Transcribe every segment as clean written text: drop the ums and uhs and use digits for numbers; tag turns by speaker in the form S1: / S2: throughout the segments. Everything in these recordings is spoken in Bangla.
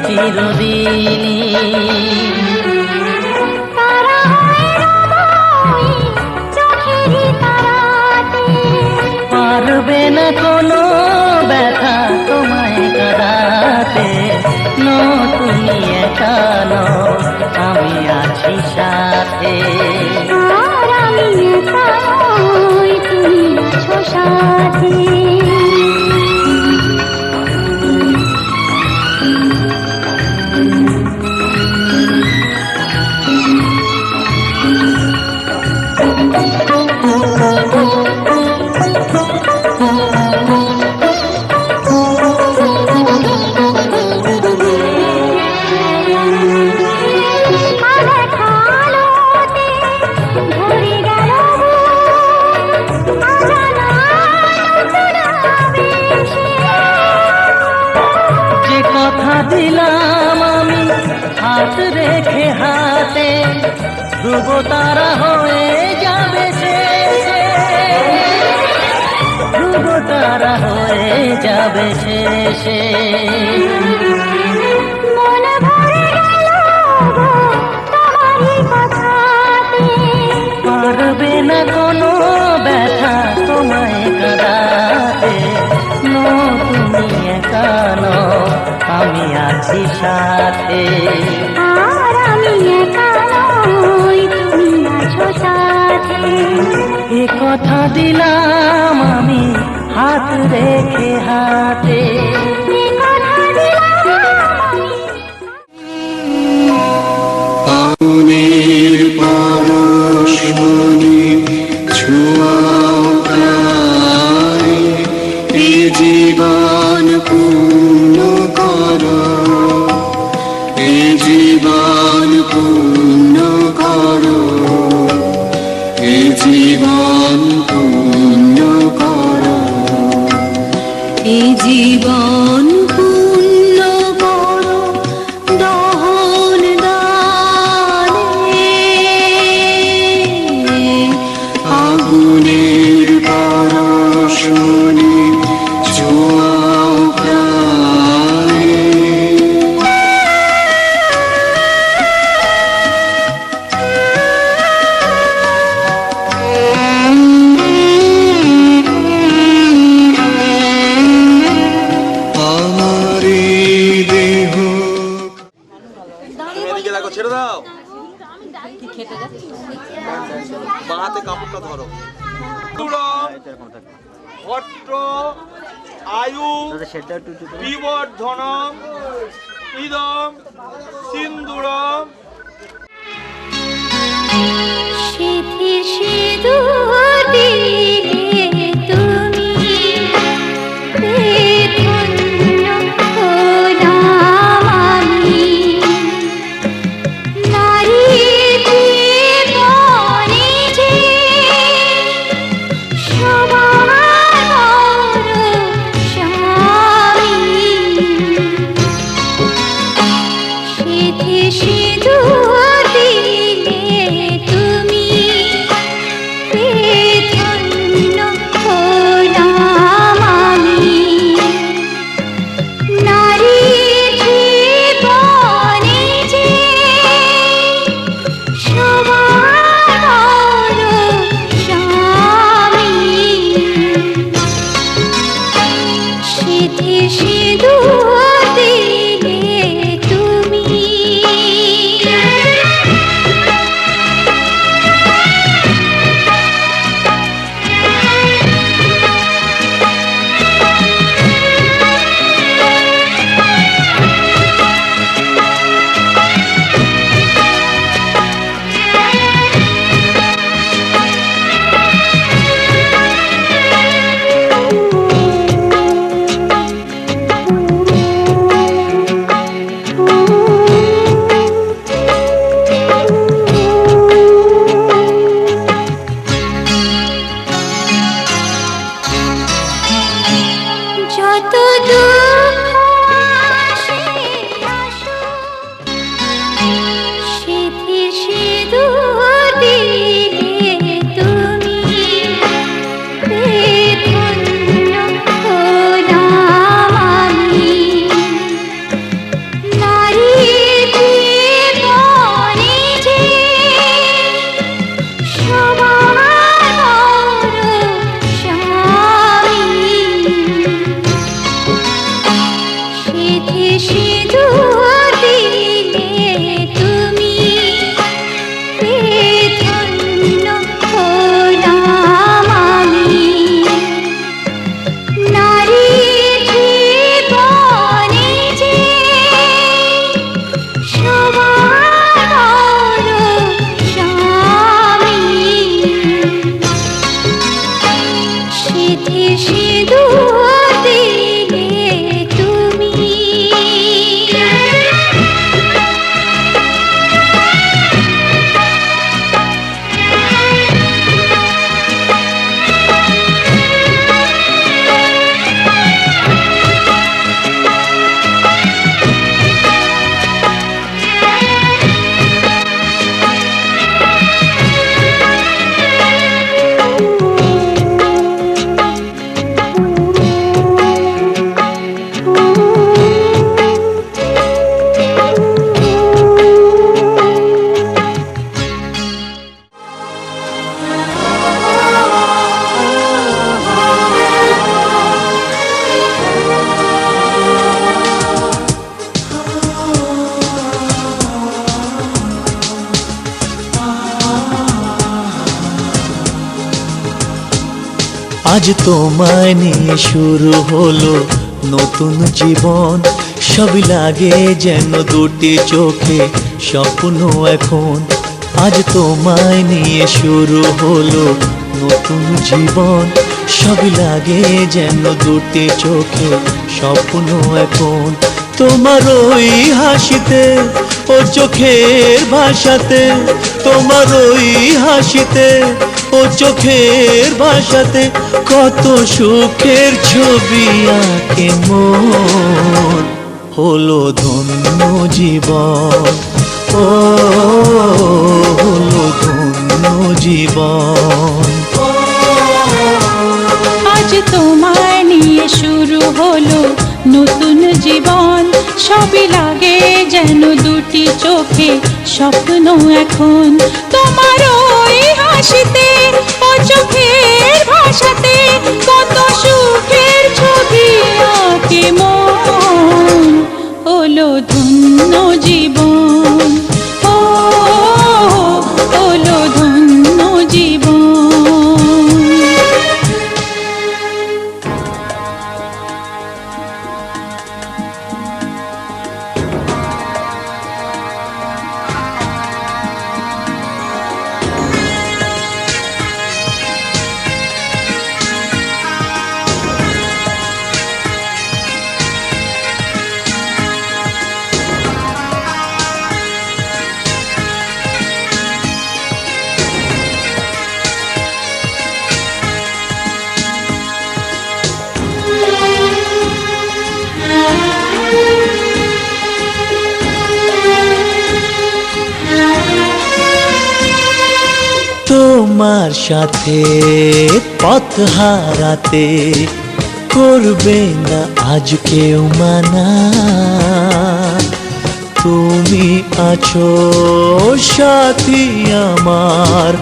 S1: চিরদিনই। পারবে না কোনো ব্যথা তোমায় কাঁদাতে, তুমি একা নও, আমি আছি সাথে।
S2: আমি একা নই, তুমি আছো সাথে।
S1: দিলাম আমি হাত রেখে হাতে, ধ্রুব তারা হয়ে যাবে শেষে, ধ্রুব তারা হয়ে যাবে শেষে।
S2: মন ভরে গেল তোমারই কথাতে,
S1: পারবে না কোনো ব্যথা তোমায় কাঁদাতে, তুমি একা নও, আমি আছি সাথে।
S2: আর আমি একা নই, তুমি আছো সাথে।
S1: এ কথা দিলাম আমি হাত রেখে হাতে।
S2: এ কথা দিলাম আমি।
S3: আগুনের পরশ মনে ছোঁয়াও প্রায়, এ জীবন পূর্ণ করো, এ জীবন পূর্ণ করো, এ জীবন পূর্ণ করো, এ জীবন পূর্ণ করো দহন দানে। আগুনের পরশ মনে ছোঁয়াও প্রায়। আমার এই দেহ
S4: এদিকে দেখো, ছেড়ে দাও। বাঁহাতে কাপড়টা ধরো। ভট্ট আয়ু বিবর্ধনম ইদম সিন্দুরম।
S2: সিঁথির সিঁদুর দিলে তুমি ধন্য হলাম আমি। নারীর জীবনে যে সবার বড় স্বামী, সিঁথির সিঁদুর দিলে তুমি ধন্য হলাম আমি। নারীর জীবনে যে সবার বড় স্বামী, সিঁথির সিঁদুর দিলে তুমি
S5: আজ তোমায় নিয়ে শুরু হলো নতুন জীবন, সবই লাগে যেন দুটি চোখে স্বপ্ন এখন। আজ তোমায় নিয়ে শুরু হলো নতুন জীবন, সবই লাগে যেন দুটি চোখে স্বপ্ন এখন। তোমার ওই হাসিতে ও চোখের ভাষাতে, তোমার ওই হাসিতে ও চোখের ভাষাতে কত সুখের ছবি আঁকে মন। হলো ধন্য জীবন, ও হলো ধন্য জীবন।
S2: আজ তোমায় নিয়ে শুরু হলো নতুন জীবন, সবই লাগে যেন দুটি চোখে স্বপ্ন এখন। তোমার ওই হাসিতে ও চোখের ভাষাতে কত সুখের ছবি আঁকে মন। হলো ধন্য জীবন, ও হলো ধন্য জীবন।
S5: তোমার সাথে পথ হারাতে করবে না আজ কেউ মানা। তুমি আছো সাথী আমার,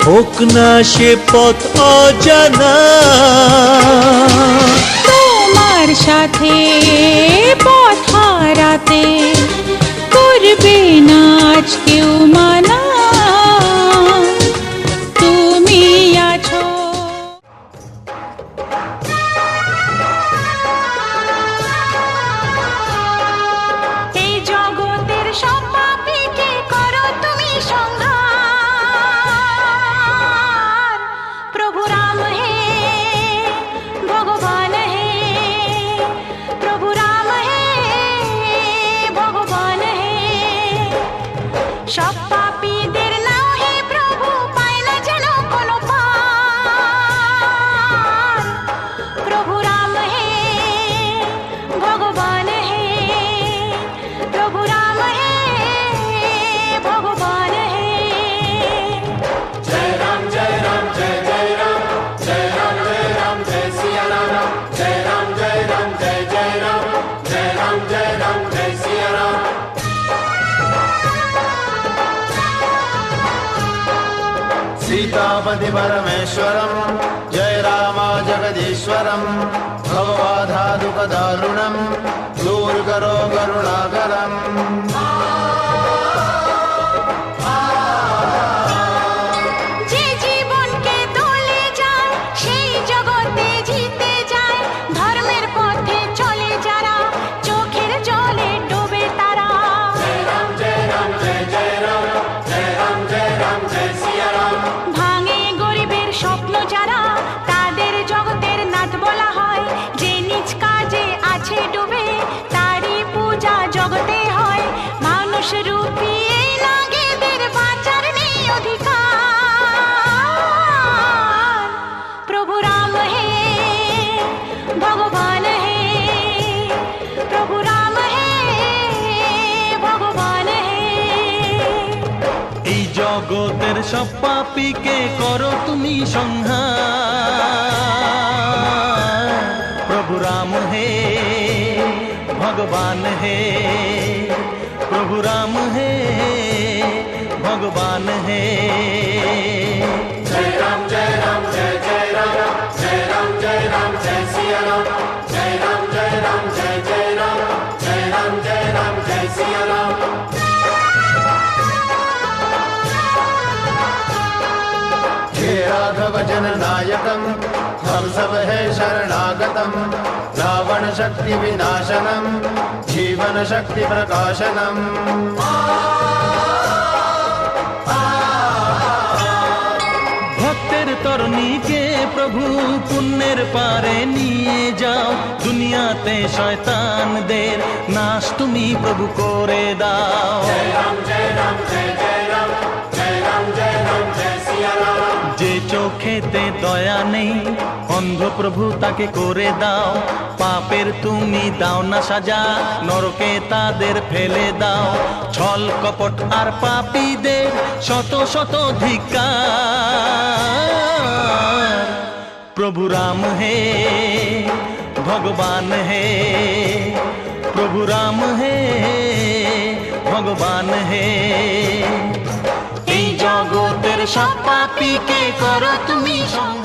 S5: হোক না সে পথ অজানা।
S2: তোমার সাথে পথ হারাতে করবে না আজ কেউ মানা। তুমি আছো এই জগতের সব পাপীকে করো তুমি সংহার। প্রভু রাম হে ভগবান হে, প্রভু রাম হে ভগবান হে। সব পাপীদের নাও হে প্রভু, পায় না যেন কোনো পার। প্রভু রাম হে ভগবান হে, প্রভু রাম হে ভগবান হে।
S6: सीतापति परमेश्वरम जय राम जगदीश्वरम, भगवधादुक दारुणम दूर करो करुणाकरम।
S2: যে জীবনকে দলে যায় সেই জগতে জিতে যায়, ধর্মের পথে চলে যারা চোখের জলে ডোবে তারা। ভাঙে গরিবের স্বপ্ন যারা, তাদের জগতের নাথ বলা হয়। যে নিজ কাজে আছে ডুবে তারই পূজা জগতে হয়। মানুষ রূপী এই নাগেদের বাঁচার নেই অধিকার। প্রভু রাম হে ভগবান হে, প্রভু রাম হে ভগবান হে।
S5: এই জগতের সব পাপীকে করো তুমি সংহার। প্রভু রাম হে ভগবান হে, প্রভু রাম হে ভগবান হে।
S6: हे राघव जन नायकम हंस सततं रावणशक्तिविनाशनं जीवनशक्तिप्रकाशनम्
S5: ভক্তের তরণীকে প্রভু পুণ্যের পারে নিয়ে যাও, দুনিয়াতে শয়তানদের নাশ তুমি প্রভু করে দাও। যে চোখেতে দয়া নেই অন্ধ প্রভু তাকে করে দাও, পাপের তুমি দাও না সাজা, নরকে তাদের ফেলে দাও। ছল কপট আর পাপীদের শত শত ধিক্কার। প্রভু রাম হে ভগবান হে, প্রভু রাম হে ভগবান হে। এই জগতের সব পাপীকে করো তুমি সংহার।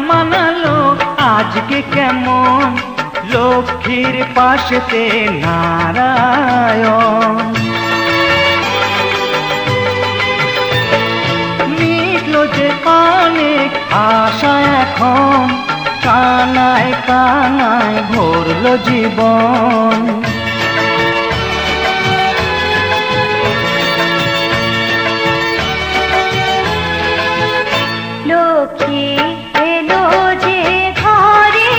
S1: মানালো আজকে কেমন লক্ষ্মীর পাশেতে নারায়ণ। মিটলো যে অনেক আশা এখন, কানায় কানায় ভরলো জীবন।
S2: লক্ষ্মী এলো যে ঘরে,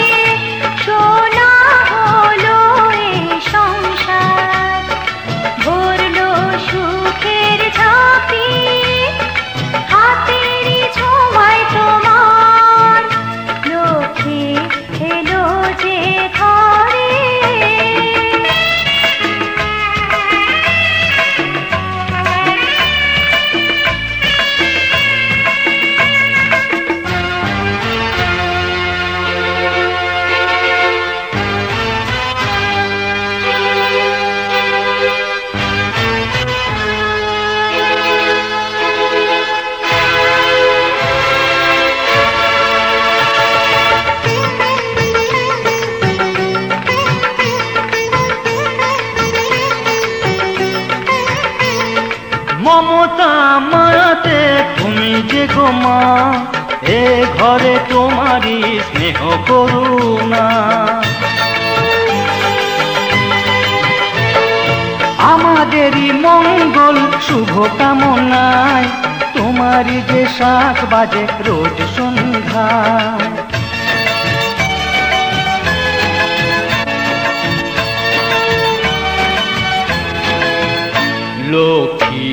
S2: সোনা হলো এই সংসার, ভরলো সুখের ঝাঁপি, হাতেরই ছোঁয়ায় তোমার। লক্ষ্মী এলো যে ঘরে।
S1: মমতা মায়াতে তুমি যে গো মা, এ ঘরে তোমারই স্নেহ করুণা। আমাদেরই মঙ্গল শুভ কামনায়, তোমারই যে শাখ বাজে রোজ সন্ধ্যায়। লক্ষ্মী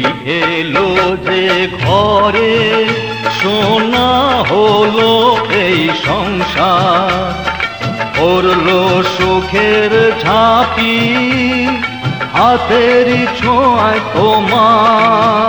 S1: এলো যে ঘরে সোনা হলো এই সংসার, পড়লো সুখের ঝাঁপি হাতের ছোঁয়ায় তোমার।